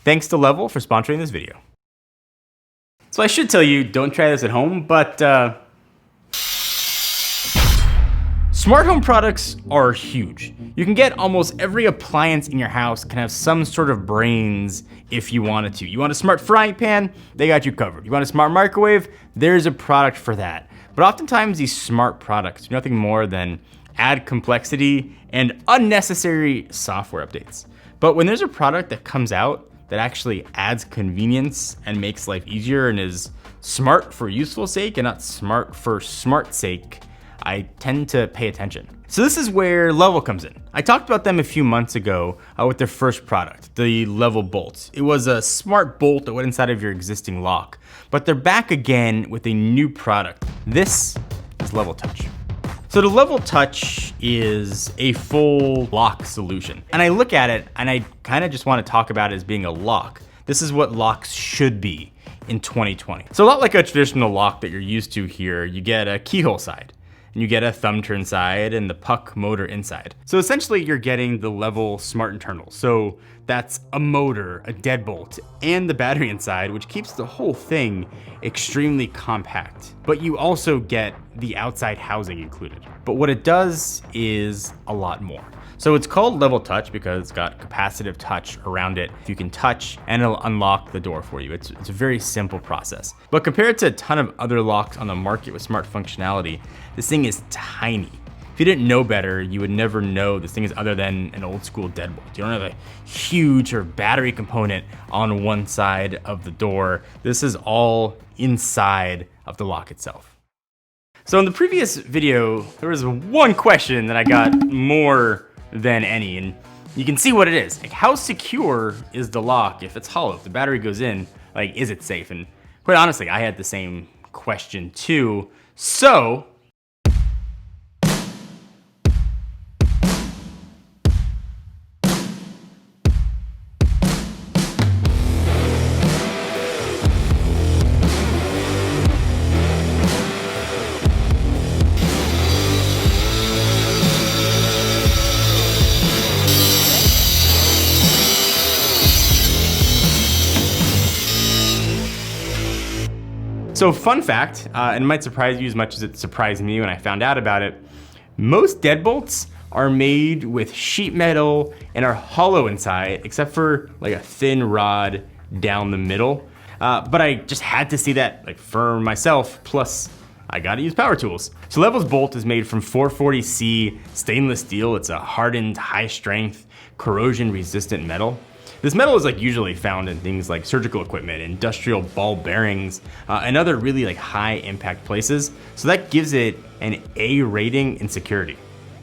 Thanks to Level for sponsoring this video. So I should tell you, don't try this at home, but smart home products are huge. You can get almost every appliance in your house can have some sort of brains if you wanted to. You want a smart frying pan? They got you covered. You want a smart microwave? There's a product for that. But oftentimes these smart products do nothing more than add complexity and unnecessary software updates. But when there's a product that comes out that actually adds convenience and makes life easier and is smart for useful sake and not smart for smart sake, I tend to pay attention. So this is where Level comes in. I talked about them a few months ago with their first product, the Level Bolt. It was a smart bolt that went inside of your existing lock, but they're back again with a new product. This is Level Touch. So the Level Touch is a full lock solution. And I look at it and I kind of just want to talk about it as being a lock. This is what locks should be in 2020. So a lot like a traditional lock that you're used to here, you get a keyhole side, and you get a thumb turn side and the puck motor inside. So essentially you're getting the Level smart internal. So that's a motor, a deadbolt, and the battery inside, which keeps the whole thing extremely compact. But you also get the outside housing included. But what it does is a lot more. So it's called Level Touch because it's got capacitive touch around it. You can touch and it'll unlock the door for you. It's a very simple process. But compared to a ton of other locks on the market with smart functionality, this thing is tiny. If you didn't know better, you would never know this thing is other than an old school deadbolt. You don't have a huge or battery component on one side of the door. This is all inside of the lock itself. So in the previous video, there was one question that I got more than any, and you can see what it is. Like, how secure is the lock if it's hollow? If the battery goes in, like, is it safe? And quite honestly, I had the same question too. So fun fact, and it might surprise you as much as it surprised me when I found out about it, most deadbolts are made with sheet metal and are hollow inside, except for like a thin rod down the middle. But I just had to see that like for myself, plus I gotta use power tools. So Level's bolt is made from 440C stainless steel. It's a hardened, high strength, corrosion resistant metal. This metal is like usually found in things like surgical equipment, industrial ball bearings, and other really like high impact places. So that gives it an A rating in security.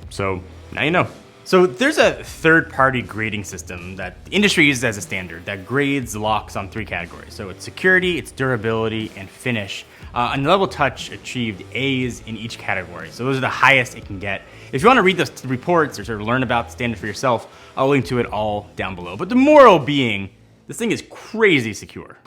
So now you know. So there's a third-party grading system that the industry uses as a standard that grades locks on 3 categories. So it's security, it's durability, and finish. And Level Touch achieved A's in each category. So those are the highest it can get. If you want to read the reports or sort of learn about the standard for yourself, I'll link to it all down below. But the moral being, this thing is crazy secure.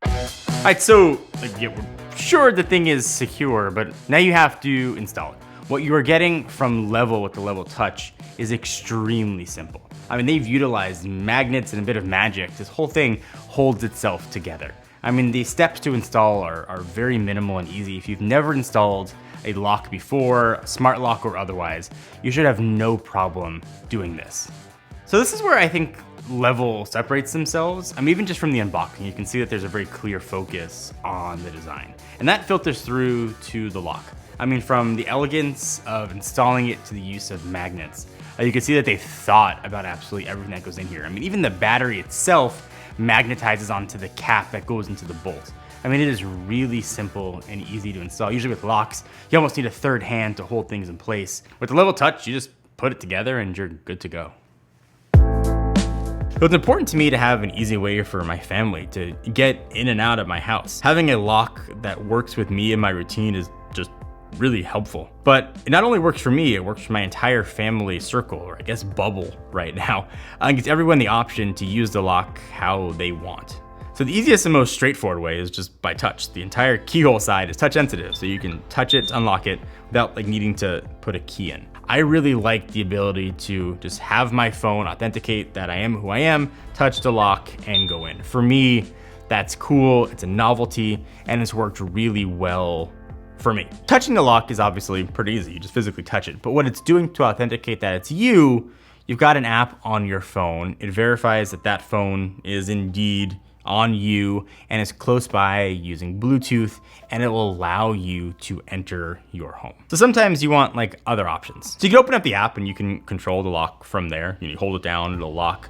All right, so yeah, we're sure the thing is secure, but now you have to install it. What you are getting from Level with the Level Touch is extremely simple. I mean, they've utilized magnets and a bit of magic. This whole thing holds itself together. I mean, the steps to install are very minimal and easy. If you've never installed a lock before, a smart lock or otherwise, you should have no problem doing this. So this is where I think Level separates themselves. I mean, even just from the unboxing, you can see that there's a very clear focus on the design. And that filters through to the lock. I mean, from the elegance of installing it to the use of magnets, you can see that they thought about absolutely everything that goes in here. I mean, even the battery itself magnetizes onto the cap that goes into the bolt. I mean, it is really simple and easy to install. Usually with locks, you almost need a third hand to hold things in place. With the Level Touch, you just put it together and you're good to go. So it's important to me to have an easy way for my family to get in and out of my house. Having a lock that works with me and my routine is just really helpful. But it not only works for me, it works for my entire family circle, or I guess bubble right now. It gives everyone the option to use the lock how they want. So the easiest and most straightforward way is just by touch. The entire keyhole side is touch sensitive, so you can touch it to unlock it without like needing to put a key in. I really like the ability to just have my phone authenticate that I am who I am, touch the lock, and go in. For me, that's cool, it's a novelty, and it's worked really well for me. Touching the lock is obviously pretty easy, you just physically touch it, but what it's doing to authenticate that it's you, you've got an app on your phone. It verifies that that phone is indeed on you and is close by using Bluetooth, and it will allow you to enter your home. So sometimes you want like other options. So you can open up the app and you can control the lock from there. You hold it down, it'll lock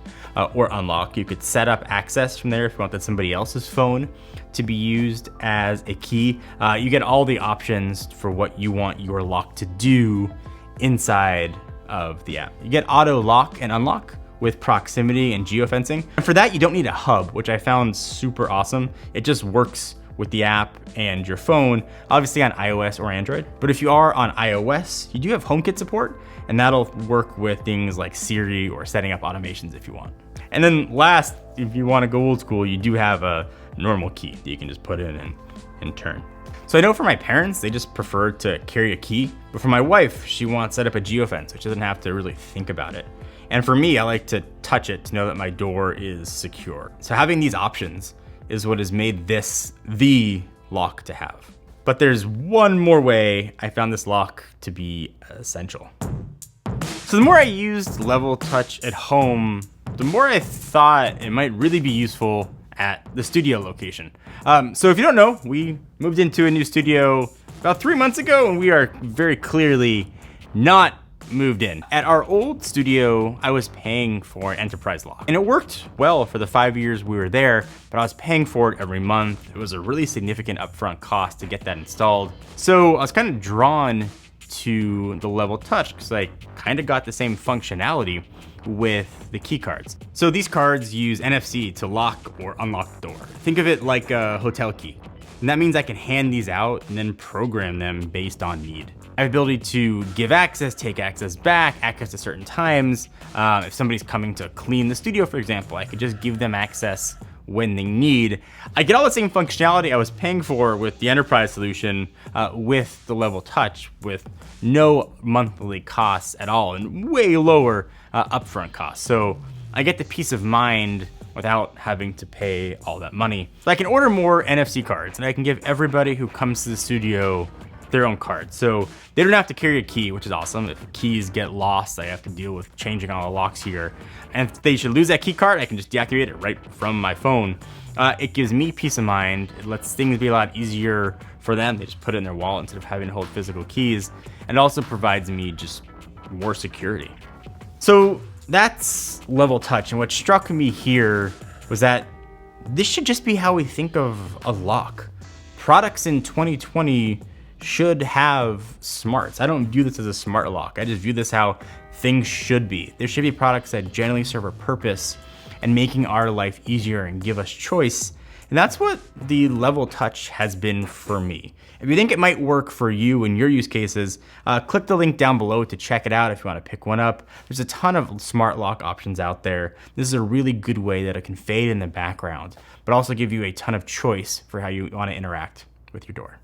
or unlock. You could set up access from there if you want that somebody else's phone to be used as a key. You get all the options for what you want your lock to do inside of the app. You get auto lock and unlock with proximity and geofencing. And for that, you don't need a hub, which I found super awesome. It just works with the app and your phone, obviously on iOS or Android. But if you are on iOS, you do have Homekit support, and that'll work with things like Siri or setting up automations if you want. And then last, if you want to go old school, you do have a normal key that you can just put in and turn. So I know for my parents, they just prefer to carry a key, but for my wife, she wants to set up a geofence, so she doesn't have to really think about it. And for me, I like to touch it to know that my door is secure. So having these options is what has made this the lock to have. But there's one more way I found this lock to be essential. So the more I used Level Touch at home, the more I thought it might really be useful at the studio location. So if you don't know, we moved into a new studio about 3 months ago, and we are very clearly not moved in. At our old studio, I was paying for an enterprise lock, and it worked well for the 5 years we were there, but I was paying for it every month. It was a really significant upfront cost to get that installed. So I was kind of drawn to the Level Touch because I kind of got the same functionality with the key cards. So these cards use NFC to lock or unlock the door. Think of it like a hotel key. And that means I can hand these out and then program them based on need. I have the ability to give access, take access back, access at certain times. If somebody's coming to clean the studio, for example, I could just give them access when they need. I get all the same functionality I was paying for with the enterprise solution with the Level Touch, with no monthly costs at all and way lower upfront costs. So I get the peace of mind without having to pay all that money. So I can order more NFC cards, and I can give everybody who comes to the studio their own card. So they don't have to carry a key, which is awesome. If keys get lost, I have to deal with changing all the locks here. And if they should lose that key card, I can just deactivate it right from my phone. It gives me peace of mind. It lets things be a lot easier for them. They just put it in their wallet instead of having to hold physical keys. And it also provides me just more security. So that's Level Touch. And what struck me here was that this should just be how we think of a lock. Products in 2020 should have smarts. I don't view this as a smart lock. I just view this how things should be. There should be products that generally serve a purpose and making our life easier and give us choice. And that's what the Level Touch has been for me. If you think it might work for you in your use cases, click the link down below to check it out if you want to pick one up. There's a ton of smart lock options out there. This is a really good way that it can fade in the background, but also give you a ton of choice for how you want to interact with your door.